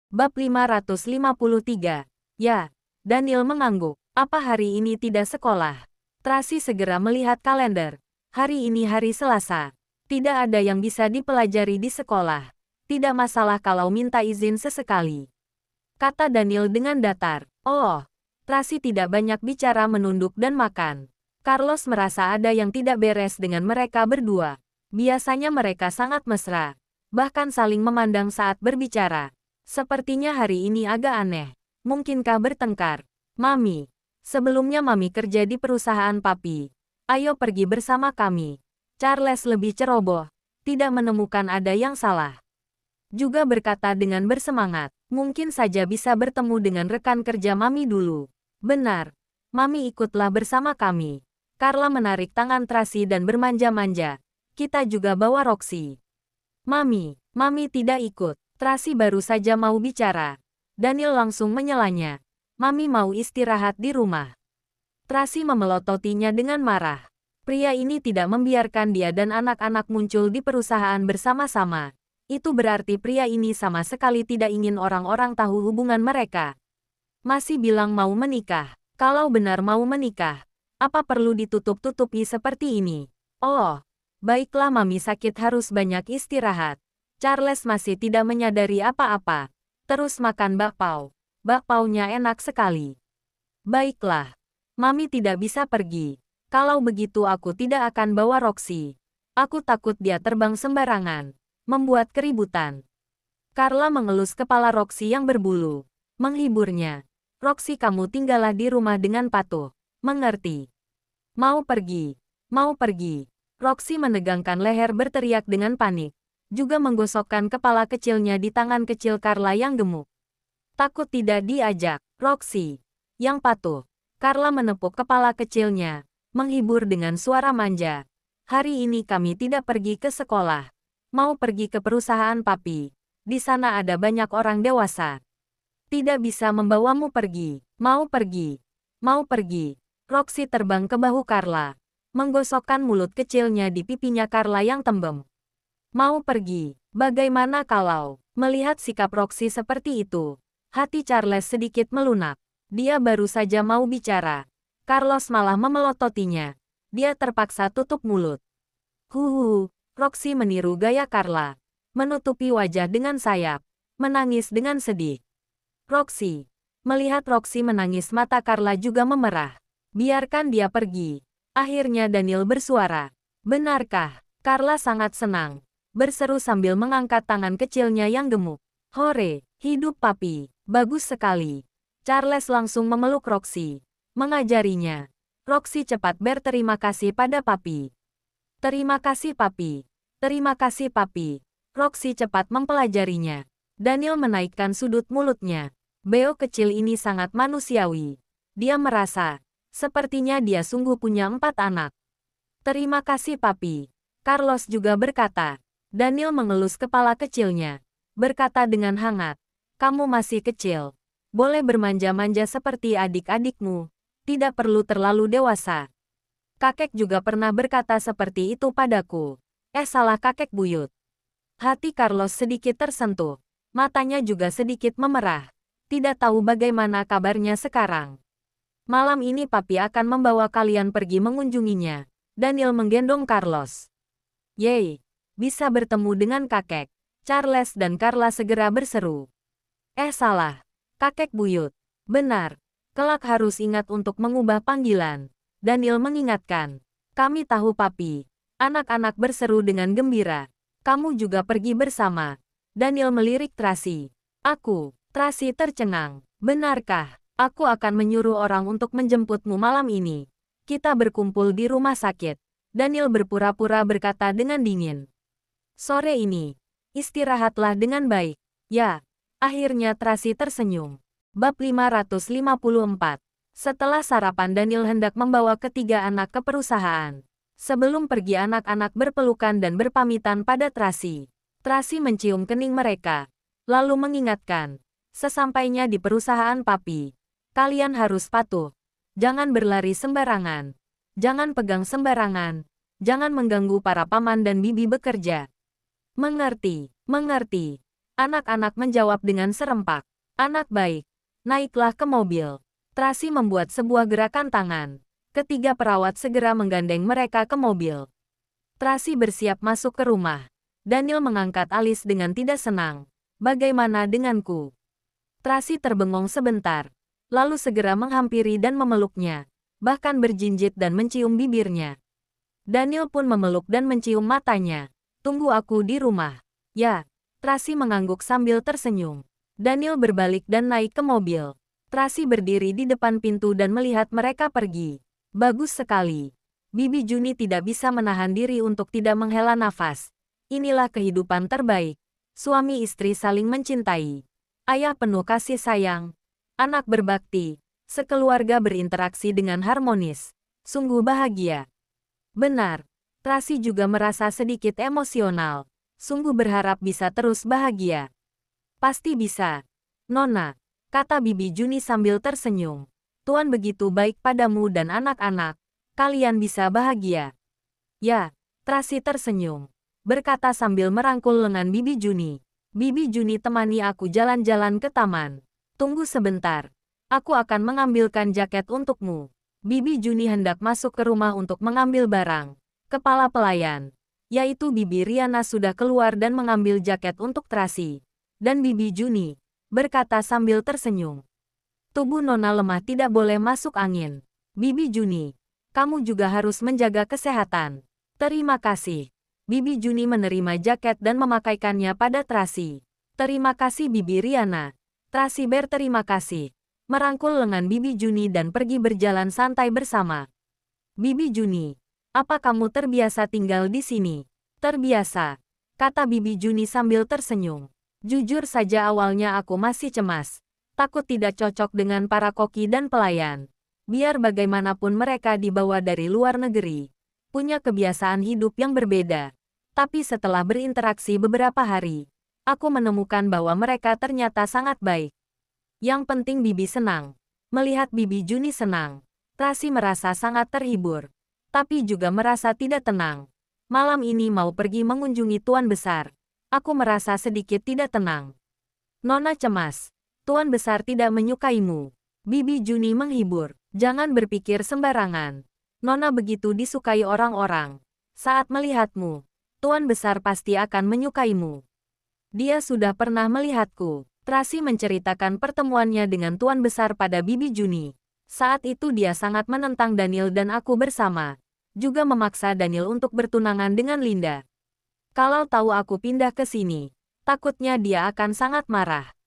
Bab 553. Ya, Daniel mengangguk. Apa hari ini tidak sekolah? Tracy segera melihat kalender. Hari ini hari Selasa. Tidak ada yang bisa dipelajari di sekolah. Tidak masalah kalau minta izin sesekali, kata Daniel dengan datar. Oh, Tracy tidak banyak bicara, menunduk dan makan. Carlos merasa ada yang tidak beres dengan mereka berdua. Biasanya mereka sangat mesra, bahkan saling memandang saat berbicara. Sepertinya hari ini agak aneh. Mungkinkah bertengkar? Mami, sebelumnya Mami kerja di perusahaan Papi. Ayo pergi bersama kami. Charles lebih ceroboh. Tidak menemukan ada yang salah. Juga berkata dengan bersemangat, mungkin saja bisa bertemu dengan rekan kerja Mami dulu. Benar. Mami ikutlah bersama kami. Carla menarik tangan Tracy dan bermanja-manja. Kita juga bawa Roxy. Mami tidak ikut. Tracy baru saja mau bicara. Daniel langsung menyelanya. Mami mau istirahat di rumah. Tracy memelototinya dengan marah. Pria ini tidak membiarkan dia dan anak-anak muncul di perusahaan bersama-sama. Itu berarti pria ini sama sekali tidak ingin orang-orang tahu hubungan mereka. Masih bilang mau menikah. Kalau benar mau menikah, apa perlu ditutup-tutupi seperti ini? Oh, baiklah, Mami sakit harus banyak istirahat. Charles masih tidak menyadari apa-apa. Terus makan bakpao. Bakpaonya enak sekali. Baiklah. Mami tidak bisa pergi. Kalau begitu aku tidak akan bawa Roxy. Aku takut dia terbang sembarangan. Membuat keributan. Carla mengelus kepala Roxy yang berbulu. Menghiburnya. Roxy, kamu tinggallah di rumah dengan patuh. Mengerti? Mau pergi. Mau pergi. Roxy menegangkan leher berteriak dengan panik. Juga menggosokkan kepala kecilnya di tangan kecil Carla yang gemuk. Takut tidak diajak, Roxy. Yang patuh. Carla menepuk kepala kecilnya, menghibur dengan suara manja. Hari ini kami tidak pergi ke sekolah. Mau pergi ke perusahaan Papi. Di sana ada banyak orang dewasa. Tidak bisa membawamu pergi. Mau pergi. Mau pergi. Roxy terbang ke bahu Carla, menggosokkan mulut kecilnya di pipinya Carla yang tembem. Mau pergi. Bagaimana kalau? Melihat sikap Roxy seperti itu, hati Charles sedikit melunak. Dia baru saja mau bicara. Carlos malah memelototinya. Dia terpaksa tutup mulut. Roxy meniru gaya Carla. Menutupi wajah dengan sayap. Menangis dengan sedih. Roxy. Melihat Roxy menangis, mata Carla juga memerah. Biarkan dia pergi. Akhirnya Daniel bersuara. Benarkah? Carla sangat senang. Berseru sambil mengangkat tangan kecilnya yang gemuk. Hore, hidup Papi. Bagus sekali. Charles langsung memeluk Roxy. Mengajarinya. Roxy cepat berterima kasih pada Papi. Terima kasih Papi. Terima kasih Papi. Roxy cepat mempelajarinya. Daniel menaikkan sudut mulutnya. Beo kecil ini sangat manusiawi. Dia merasa, sepertinya dia sungguh punya 4 anak. Terima kasih Papi. Carlos juga berkata. Daniel mengelus kepala kecilnya. Berkata dengan hangat. Kamu masih kecil. Boleh bermanja-manja seperti adik-adikmu. Tidak perlu terlalu dewasa. Kakek juga pernah berkata seperti itu padaku. Salah kakek buyut. Hati Carlos sedikit tersentuh. Matanya juga sedikit memerah. Tidak tahu bagaimana kabarnya sekarang. Malam ini Papi akan membawa kalian pergi mengunjunginya. Daniel menggendong Carlos. Yeay, bisa bertemu dengan kakek. Charles dan Carla segera berseru. Salah. Kakek buyut. Benar. Kelak harus ingat untuk mengubah panggilan. Daniel mengingatkan. Kami tahu Papi. Anak-anak berseru dengan gembira. Kamu juga pergi bersama. Daniel melirik Tracy. Aku. Tracy tercengang. Benarkah? Aku akan menyuruh orang untuk menjemputmu malam ini. Kita berkumpul di rumah sakit. Daniel berpura-pura berkata dengan dingin. Sore ini. Istirahatlah dengan baik. Ya. Akhirnya Tracy tersenyum. Bab 554. Setelah sarapan, Daniel hendak membawa ketiga anak ke perusahaan. Sebelum pergi, anak-anak berpelukan dan berpamitan pada Tracy. Tracy mencium kening mereka. Lalu mengingatkan. Sesampainya di perusahaan Papi. Kalian harus patuh. Jangan berlari sembarangan. Jangan pegang sembarangan. Jangan mengganggu para paman dan bibi bekerja. Mengerti, mengerti. Anak-anak menjawab dengan serempak. Anak baik, naiklah ke mobil. Tracy membuat sebuah gerakan tangan. Ketiga perawat segera menggandeng mereka ke mobil. Tracy bersiap masuk ke rumah. Daniel mengangkat alis dengan tidak senang. Bagaimana denganku? Tracy terbengong sebentar, lalu segera menghampiri dan memeluknya, bahkan berjinjit dan mencium bibirnya. Daniel pun memeluk dan mencium matanya. Tunggu aku di rumah. Ya, Tracy mengangguk sambil tersenyum. Daniel berbalik dan naik ke mobil. Tracy berdiri di depan pintu dan melihat mereka pergi. Bagus sekali. Bibi Juni tidak bisa menahan diri untuk tidak menghela nafas. Inilah kehidupan terbaik. Suami istri saling mencintai. Ayah penuh kasih sayang. Anak berbakti. Sekeluarga berinteraksi dengan harmonis. Sungguh bahagia. Benar. Tracy juga merasa sedikit emosional. Sungguh berharap bisa terus bahagia. Pasti bisa. Nona, kata Bibi Juni sambil tersenyum. Tuan begitu baik padamu dan anak-anak. Kalian bisa bahagia. Ya, Tracy tersenyum. Berkata sambil merangkul lengan Bibi Juni. Bibi Juni temani aku jalan-jalan ke taman. Tunggu sebentar. Aku akan mengambilkan jaket untukmu. Bibi Juni hendak masuk ke rumah untuk mengambil barang. Kepala pelayan, yaitu Bibi Riana sudah keluar dan mengambil jaket untuk Tracy. Dan Bibi Juni berkata sambil tersenyum. Tubuh Nona lemah tidak boleh masuk angin. Bibi Juni, kamu juga harus menjaga kesehatan. Terima kasih. Bibi Juni menerima jaket dan memakaikannya pada Tracy. Terima kasih Bibi Riana. Tracy berterima kasih. Merangkul lengan Bibi Juni dan pergi berjalan santai bersama. Bibi Juni, apa kamu terbiasa tinggal di sini? Terbiasa, kata Bibi Juni sambil tersenyum. Jujur saja awalnya aku masih cemas. Takut tidak cocok dengan para koki dan pelayan. Biar bagaimanapun mereka dibawa dari luar negeri. Punya kebiasaan hidup yang berbeda. Tapi setelah berinteraksi beberapa hari, aku menemukan bahwa mereka ternyata sangat baik. Yang penting Bibi senang. Melihat Bibi Juni senang, Tracy merasa sangat terhibur. Tapi juga merasa tidak tenang. Malam ini mau pergi mengunjungi Tuan Besar. Aku merasa sedikit tidak tenang. Nona cemas. Tuan Besar tidak menyukaimu. Bibi Juni menghibur. Jangan berpikir sembarangan. Nona begitu disukai orang-orang. Saat melihatmu, Tuan Besar pasti akan menyukaimu. Dia sudah pernah melihatku. Tracy menceritakan pertemuannya dengan Tuan Besar pada Bibi Juni. Saat itu dia sangat menentang Daniel dan aku bersama. Juga memaksa Daniel untuk bertunangan dengan Linda. Kalau tahu aku pindah ke sini, takutnya dia akan sangat marah.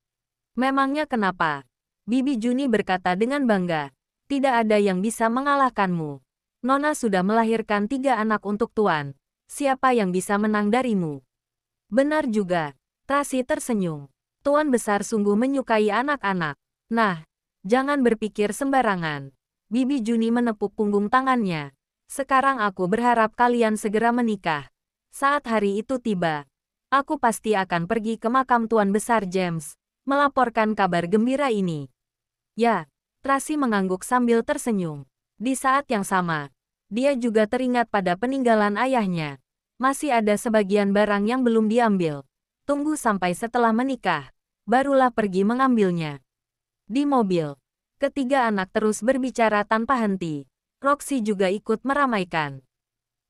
Memangnya kenapa? Bibi Juni berkata dengan bangga. Tidak ada yang bisa mengalahkanmu. Nona sudah melahirkan 3 anak untuk Tuan. Siapa yang bisa menang darimu? Benar juga. Tracy tersenyum. Tuan Besar sungguh menyukai anak-anak. Nah, jangan berpikir sembarangan. Bibi Juni menepuk punggung tangannya. Sekarang aku berharap kalian segera menikah. Saat hari itu tiba, aku pasti akan pergi ke makam Tuan Besar James, melaporkan kabar gembira ini. Ya, Tracy mengangguk sambil tersenyum. Di saat yang sama, dia juga teringat pada peninggalan ayahnya. Masih ada sebagian barang yang belum diambil. Tunggu sampai setelah menikah, barulah pergi mengambilnya. Di mobil, ketiga anak terus berbicara tanpa henti. Roxy juga ikut meramaikan.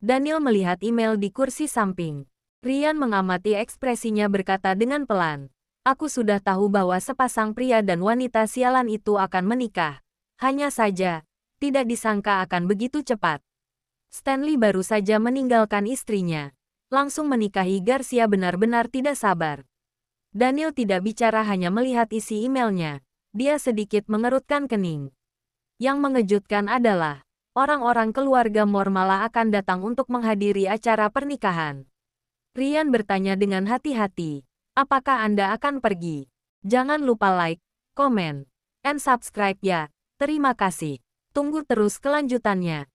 Daniel melihat email di kursi samping. Ryan mengamati ekspresinya berkata dengan pelan. Aku sudah tahu bahwa sepasang pria dan wanita sialan itu akan menikah. Hanya saja, tidak disangka akan begitu cepat. Stanley baru saja meninggalkan istrinya. Langsung menikahi Garcia benar-benar tidak sabar. Daniel tidak bicara hanya melihat isi emailnya. Dia sedikit mengerutkan kening. Yang mengejutkan adalah, orang-orang keluarga Moore malah akan datang untuk menghadiri acara pernikahan. Ryan bertanya dengan hati-hati, apakah Anda akan pergi? Jangan lupa like, komen, and subscribe ya. Terima kasih. Tunggu terus kelanjutannya.